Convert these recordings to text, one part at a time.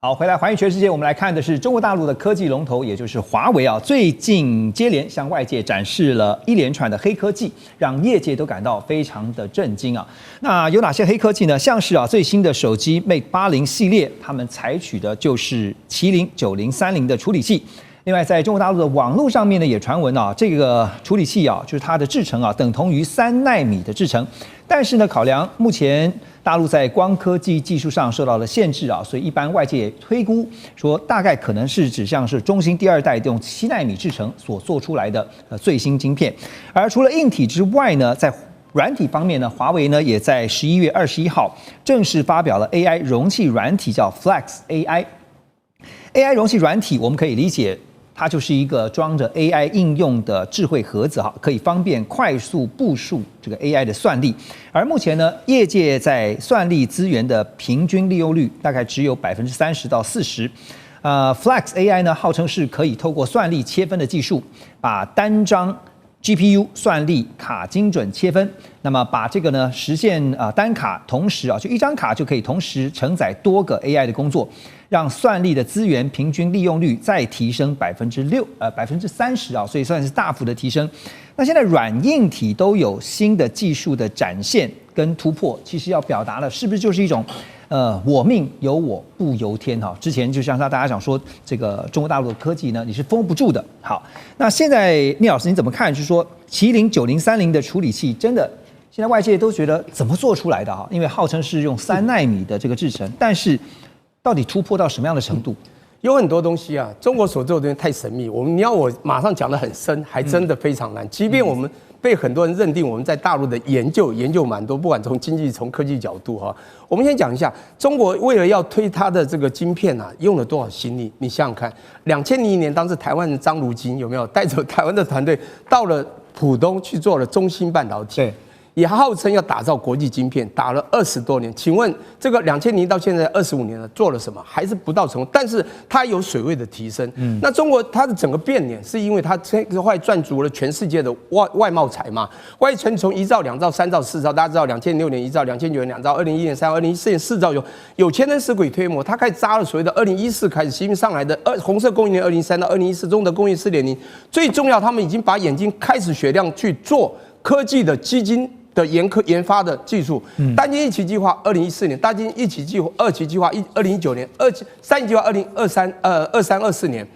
好，回来寰宇全世界，我们来看的是中国大陆的科技龙头，也就是华为啊，最近接连向外界展示了一连串的黑科技，让业界都感到非常的震惊啊。那有哪些黑科技呢？像是最新的手机 Mate 80系列，他们采取的就是麒麟9030的处理器。另外，在中国大陆的网络上面呢，也传闻这个处理器就是它的制程等同于3奈米的制程，但是呢，考量目前大陆在光科技技术上受到了限制所以一般外界也推估说，大概可能是指向是中芯第2代用7奈米制程所做出来的最新晶片。而除了硬体之外呢，在软体方面呢，华为呢也在11月21号正式发表了 AI 容器软体，叫 Flex AI。AI 容器软体我们可以理解，它就是一个装着 AI 应用的智慧盒子可以方便快速部署这个 AI 的算力。而目前呢，业界在算力资源的平均利用率大概只有30%到40%。Flex AI 呢，号称是可以透过算力切分的技术，把单张 GPU 算力卡精准切分，那么把这个呢实现单卡同时就一张卡就可以同时承载多个 AI 的工作，让算力的资源平均利用率再提升30%所以算是大幅的提升。那现在软硬体都有新的技术的展现跟突破，其实要表达的是不是就是一种我命由我不由天之前就像大家讲说，这个中国大陆的科技呢，你是封不住的。好，那现在聂老师你怎么看？就是说麒麟9030的处理器真的，现在外界都觉得怎么做出来的因为号称是用3奈米的这个制程，但是到底突破到什么样的程度？有很多东西中国所做的东西太神秘，你要我马上讲得很深，还真的非常难。即便我们被很多人认定我们在大陆的研究蛮多，不管从经济从科技角度我们先讲一下，中国为了要推它的这个晶片用了多少心力？你想想看，2001年当时台湾人张如金有没有带着台湾的团队到了浦东去做了中芯半导体？对。也号称要打造国际晶片，打了20多年。请问这个2000到现在25年了，做了什么？还是不到成功。但是它有水位的提升。那中国它的整个变脸，是因为它后来赚足了全世界的外贸财嘛。外存从1兆、2兆、3兆、4兆，大家知道2006年1兆，2009年2兆，2011年3兆，2014年4兆有钱人使鬼推磨，它开始扎了所谓的2014开始新上来的红色供应链2003到2014，中德工业4.0。最重要，他们已经把眼睛开始雪亮去做科技的基金的研发的技术，单晶一期计划2014年，单晶一期计划2期计划2019年，3期计划23、24年。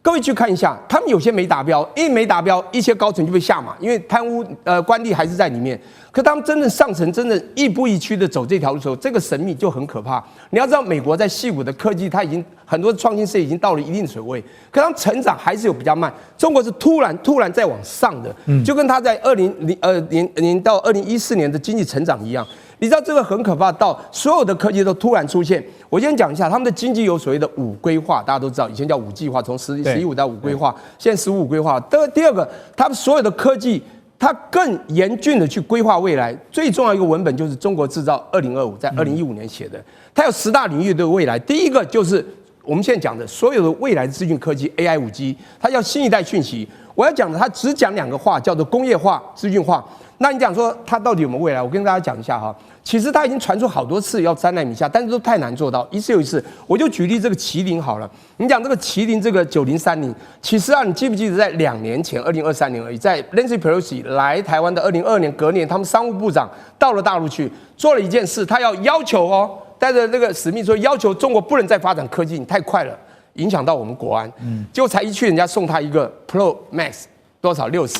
各位去看一下，他们有些没达标，因为没达标，一些高层就被下马，因为贪污官吏还是在里面。可他们真正上层，真正亦步亦趋的走这条路的时候，这个神秘就很可怕。你要知道，美国在矽谷的科技，它已经很多创新事业已经到了一定水位，可它成长还是有比较慢。中国是突然在往上的，就跟它在2002年到2014年的经济成长一样。你知道这个很可怕，到所有的科技都突然出现。我先讲一下，他们的经济有所谓的5规划，大家都知道，以前叫5计划，从15到5规划，现在15规划。第二个，他们所有的科技，它更严峻的去规划未来。最重要一个文本就是《中国制造2025》，在2015年写的，它有10大领域的未来。第一个就是我们现在讲的所有的未来资讯科技 AI 5G， 它叫新一代讯息。我要讲的，它只讲2个话，叫做工业化、资讯化。那你讲说它到底有没有未来？我跟大家讲一下其实它已经传出好多次要3奈米下，但是都太难做到，一次又一次。我就举例这个麒麟好了，你讲这个麒麟这个9030，其实你记不记得在2年前，2023年而已，在 Nancy Pelosi 来台湾的2022年隔年，他们商务部长到了大陆去做了一件事，他要求带着这个使命说，要求中国不能再发展科技，你太快了，影响到我们国安。结果才一去，人家送他一个 Pro Max 多少60。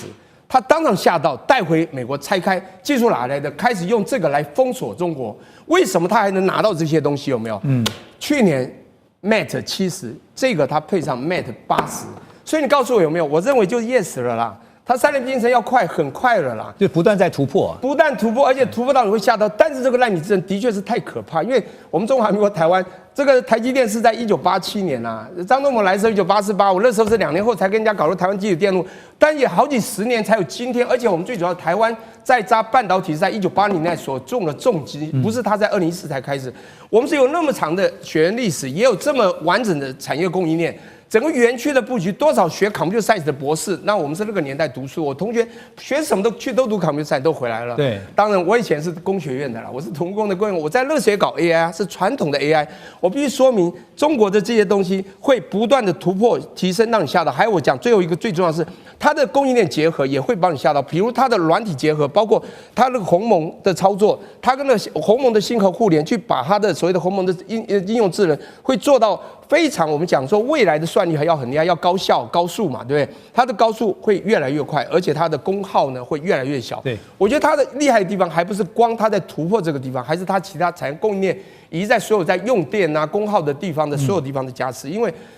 他当场吓到，带回美国拆开，技术哪来的？开始用这个来封锁中国。为什么他还能拿到这些东西？有没有？去年 Mate 70，这个他配上 Mate 80，所以你告诉我有没有？我认为就是 yes 了啦。它3年变成要快，很快了啦，就不断在突破，不但突破，而且突破到你会吓到。但是这个奈米制程的确是太可怕，因为我们中华民国台湾这个台积电是在1987年张忠谋来的时候1984、85，那时候是2年后才跟人家搞入台湾基础电路，但也好几10年才有今天。而且我们最主要台湾在扎半导体是在1980年代所种的重基，不是它在2014才开始。我们是有那么长的血缘历史，也有这么完整的产业供应链。整个园区的布局，多少学 computer science 的博士，那我们是那个年代读书，我同学学什么都读 computer science 都回来了。对，当然我以前是工学院的啦，我是土木工的工，我在热血搞 AI 是传统的 AI， 我必须说明中国的这些东西会不断的突破提升，让你吓到。还有我讲最后一个最重要的是，它的供应链结合也会帮你吓到，比如它的软体结合，包括它那个鸿蒙的操作，它跟那个鸿蒙的星河互联去把它的所谓的鸿蒙的应用智能会做到非常，我们讲说未来的算力还要很厉害，要高效高速嘛，对不对？它的高速会越来越快，而且它的功耗呢会越来越小。对，我觉得它的厉害的地方还不是光它在突破这个地方，还是它其他产业供应链以及在所有在用电啊功耗的地方的所有地方的加持。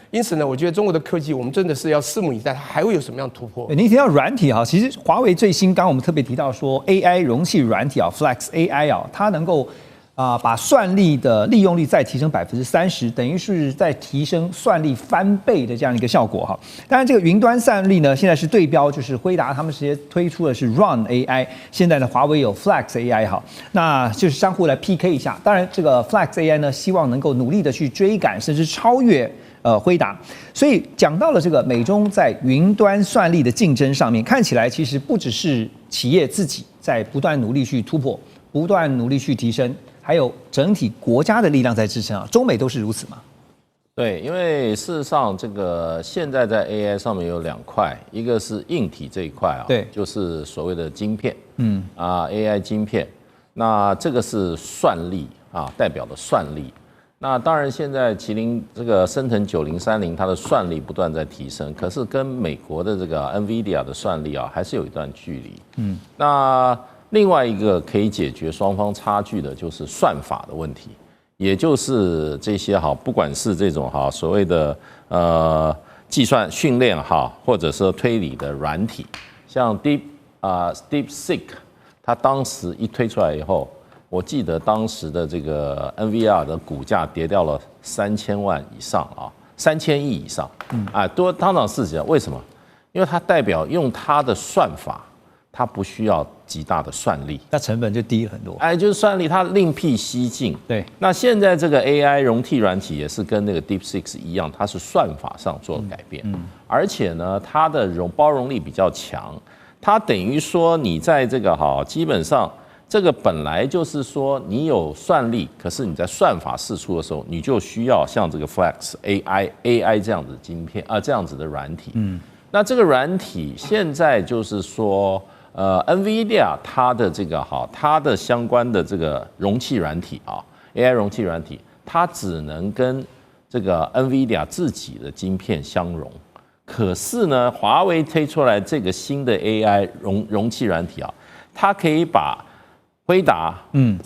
因此呢，我觉得中国的科技我们真的是要拭目以待，它还会有什么样的突破？您提到软体哈，其实华为最新，刚刚我们特别提到说 AI 容器软体啊 ，Flex AI 啊，它能够把算力的利用率再提升30%，等于是在提升算力翻倍的这样一个效果哈。当然，这个云端算力呢，现在是对标，就是辉达他们直接推出的是 Run AI， 现在呢华为有 Flex AI 哈，那就是相互来 PK 一下。当然，这个 Flex AI 呢，希望能够努力的去追赶，甚至超越辉达。所以讲到了这个美中在云端算力的竞争上面，看起来其实不只是企业自己在不断努力去突破，不断努力去提升。还有整体国家的力量在支撑啊，中美都是如此嘛？对，因为事实上，这个现在在 AI 上面有2块，一个是硬体这一块啊，对，就是所谓的晶片，AI 晶片，那这个是算力啊，代表的算力。那当然，现在麒麟这个升腾9030，它的算力不断在提升，可是跟美国的这个 NVIDIA 的算力啊，还是有一段距离。那另外一个可以解决双方差距的就是算法的问题，也就是这些不管是这种所谓的计算训练或者是推理的软体，像 DeepSeek， 它当时一推出来以后，我记得当时的这个 NVIDIA 的股价跌掉了3000万以上3000亿以上，多当场市值。为什么？因为它代表用它的算法。它不需要极大的算力，那成本就低了很多。就是算力，它另辟蹊径。对，那现在这个 AI 容体软体也是跟那个 DeepSeek 一样，它是算法上做改变，而且呢，它的包容力比较强。它等于说，你在这个基本上这个本来就是说你有算力，可是你在算法释出的时候，你就需要像这个 Flex AI 这样子的晶片这样子的软体。那这个软体现在就是说。NVIDIA 它的这个它的相关的这个容器软体AI 容器软体，它只能跟这个 NVIDIA 自己的晶片相容。可是呢，华为推出来这个新的 AI 容器软体它可以把辉达、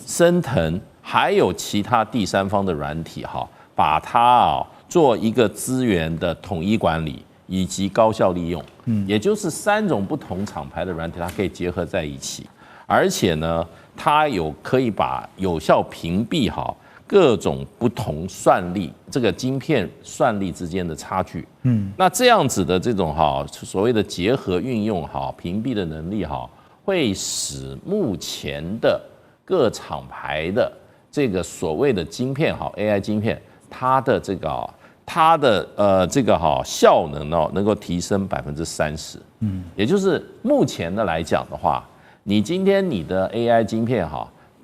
升腾还有其他第三方的软体把它做一个资源的统一管理。以及高效利用，也就是3种不同厂牌的软体，它可以结合在一起，而且呢，它可以把有效屏蔽各种不同算力这个晶片算力之间的差距。那这样子的这种所谓的结合运用屏蔽的能力会使目前的各厂牌的这个所谓的晶片AI 晶片，它的这个。它的这个效能能够提升30%，也就是目前的来讲的话，你今天你的 AI 晶片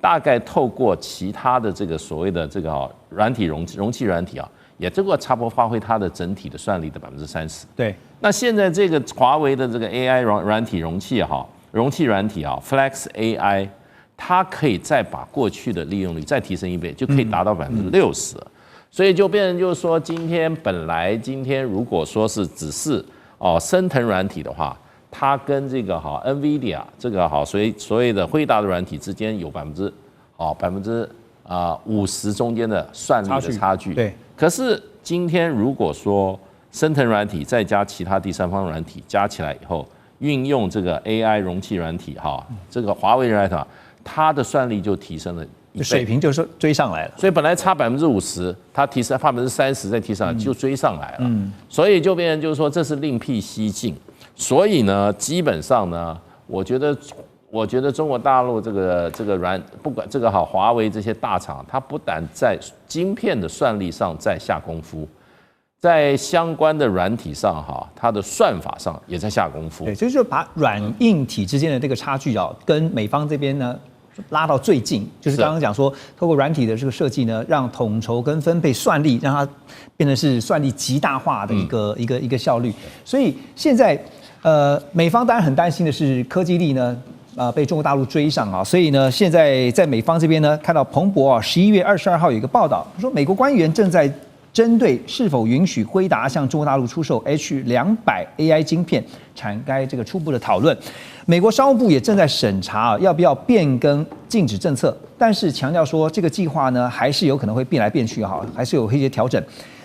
大概透过其他的这个所谓的这个软体容器软体也这个差不多发挥它的整体的算力的30%。对，那现在这个华为的这个 AI 软体容器软体Flex AI， 它可以再把过去的利用率再提升1倍，就可以达到60%了。所以就变成就是说，今天如果说是只是升腾软体的话，它跟这个NVIDIA 这个所谓的辉达的软体之间有50%中间的算力的差距。对。可是今天如果说升腾软体再加其他第三方软体加起来以后，运用这个 AI 容器软体这个华为软体它的算力就提升了。水平就是追上来了，所以本来差50%，它提升30%，再提上来就追上来了。所以就变成就是说这是另辟蹊径。所以呢，基本上呢，我觉得中国大陆这个不管这个华为这些大厂，它不但在晶片的算力上在下功夫，在相关的软体上它的算法上也在下功夫。对，所以说把软硬体之间的这个差距跟美方这边呢拉到最近，就是刚刚讲说，透过软体的这个设计呢，让统筹跟分配算力，让它变成是算力极大化的一个效率。所以现在美方当然很担心的是科技力呢。被中国大陆追上啊，所以呢，现在在美方这边呢，看到彭博11月22号有一个报道，说美国官员正在针对是否允许辉达向中国大陆出售 H200 AI 晶片展开这个初步的讨论。美国商务部也正在审查要不要变更禁止政策，但是强调说这个计划呢，还是有可能会变来变去还是有一些调整。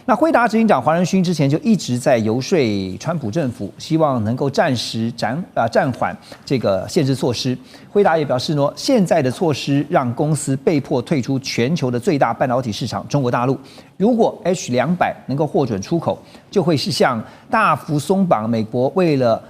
那辉达执行长黄仁勋之前就一直在游说川普政府，希望能够暂时暂缓这个限制措施。辉达也表示呢，现在的措施让公司被迫退出全球的最大半导体市场中国大陆。如果 H200 能够获准出口，就会是向大幅松绑美国为了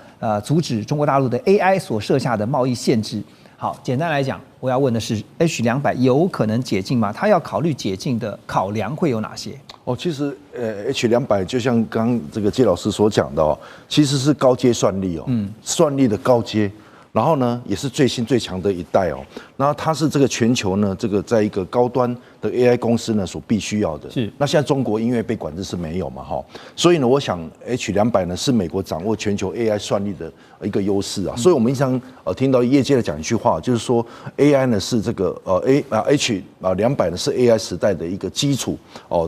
阻止中国大陆的 AI 所设下的贸易限制。好，简单来讲，我要问的是 H200 有可能解禁吗？它要考虑解禁的考量会有哪些？其实H200就像刚刚这个介老师所讲的其实是高阶算力算力的高阶，然后呢也是最新最强的一代然后它是这个全球呢这个在一个高端的 AI 公司呢所必须要的。是。那现在中国因为被管制是没有嘛所以呢，我想 H200呢是美国掌握全球 AI 算力的一个优势所以我们经常听到业界的讲一句话，就是说 AI 呢是这个H200呢是 AI 时代的一个基础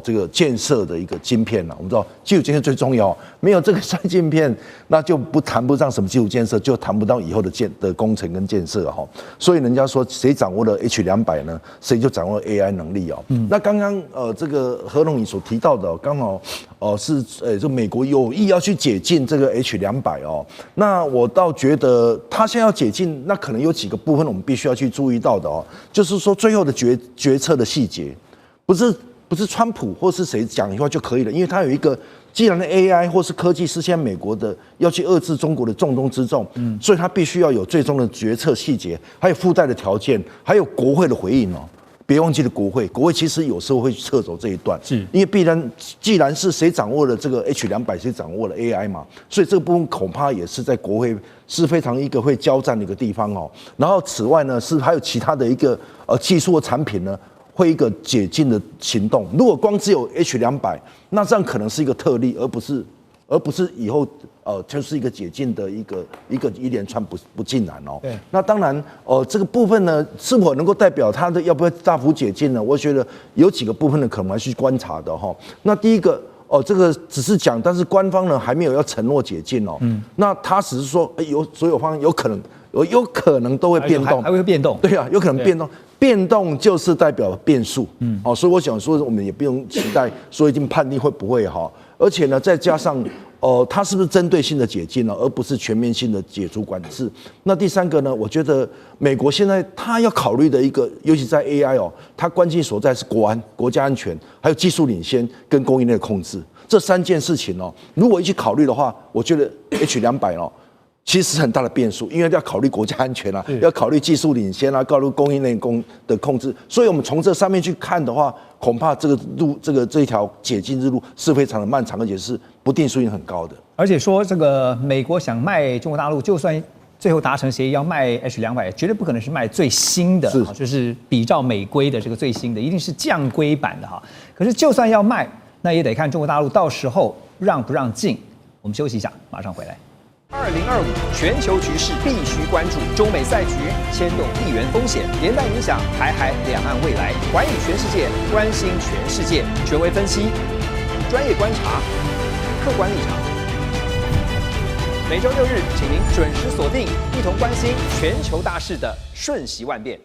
这个建设的一个晶片我们知道基础建设最重要，没有这个晶片，那就谈不上什么基础建设，就谈不到以后的工程跟建设所以人家说谁掌握了 H200呢，谁就掌握了 AI 能力那刚刚这个何龙你所提到的刚好是就美国有意要去解禁这个 H200那我倒觉得他现在要解禁，那可能有几个部分我们必须要去注意到的就是说最后的决策的细节，不是川普或是谁讲一句话就可以了，因为他有一个既然 AI 或是科技是现在美国的要去遏制中国的重中之重，所以他必须要有最终的决策细节，还有附带的条件，还有国会的回应别忘记了国会其实有时候会撤走这一段，是因为既然是谁掌握了这个 H200，谁掌握了 AI 嘛，所以这个部分恐怕也是在国会是非常一个会交战的一个地方然后此外呢，是还有其他的一个技术和产品呢，会一个解禁的行动。如果光只有 H200，那这样可能是一个特例，而不是以后就是一个解禁的一连串不尽然对。那当然这个部分呢，是否能够代表它的要不要大幅解禁呢？我觉得有几个部分呢，可能还是去观察的那第一个这个只是讲，但是官方呢还没有要承诺解禁那他只是说所有方面有可能都会变动，还会变动。对有可能变动。变动就是代表变数，所以我想说，我们也不用期待说一定判定会不会而且呢，再加上它是不是针对性的解禁而不是全面性的解除管制。那第三个呢，我觉得美国现在它要考虑的一个，尤其在 AI 它关键所在是国安、国家安全，还有技术领先跟供应链控制这三件事情如果一起考虑的话，我觉得 H200其实是很大的变数，因为要考虑国家安全要考虑技术领先考虑供应链的控制，所以我们从这上面去看的话，恐怕这一条解禁之路是非常的漫长，而且是不定数性很高的。而且说这个美国想卖中国大陆，就算最后达成协议要卖 H200，绝对不可能是卖最新的，就是比照美规的这个最新的，一定是降规版的可是就算要卖，那也得看中国大陆到时候让不让进。我们休息一下，马上回来。2025全球局势必须关注，中美赛局牵动地缘风险，连带影响台海两岸未来。环宇全世界，关心全世界，权威分析，专业观察，客观立场。每周6日，请您准时锁定，一同关心全球大事的瞬息万变。